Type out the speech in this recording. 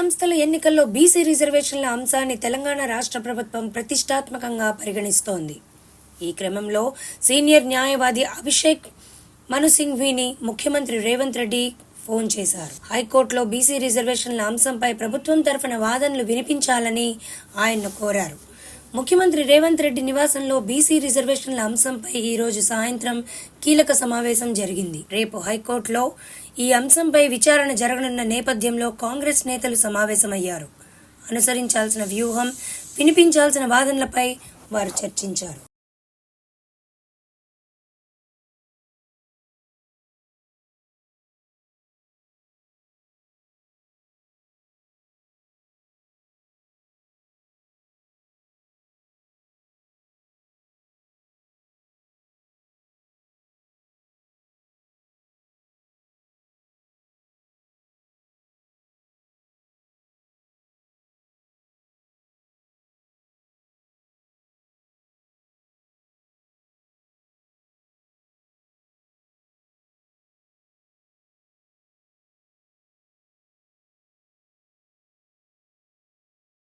సంస్థల ఎన్నికల్లో బీసీ రిజర్వేషన్ల అంశాన్ని తెలంగాణ రాష్ట్ర ప్రభుత్వం ప్రతిష్టాత్మకంగా పరిగణిస్తోంది. ఈ క్రమంలో సీనియర్ న్యాయవాది అభిషేక్ మను సింఘ్వీని ముఖ్యమంత్రి రేవంత్ రెడ్డి ఫోన్ చేశారు. హైకోర్టులో బీసీ రిజర్వేషన్ల అంశంపై ప్రభుత్వం తరఫున వాదనలు వినిపించాలని ఆయన్ను కోరారు. ముఖ్యమంత్రి రేవంత్ రెడ్డి నివాసంలో బీసీ రిజర్వేషన్ల అంశంపై ఈ రోజు సాయంత్రం కీలక సమావేశం జరిగింది. రేపు హైకోర్టులో ఈ అంశంపై విచారణ జరగనున్న నేపథ్యంలో కాంగ్రెస్ నేతలు సమావేశమయ్యారు. అనుసరించాల్సిన వ్యూహం, వినిపించాల్సిన వాదనలపై వారు చర్చించారు.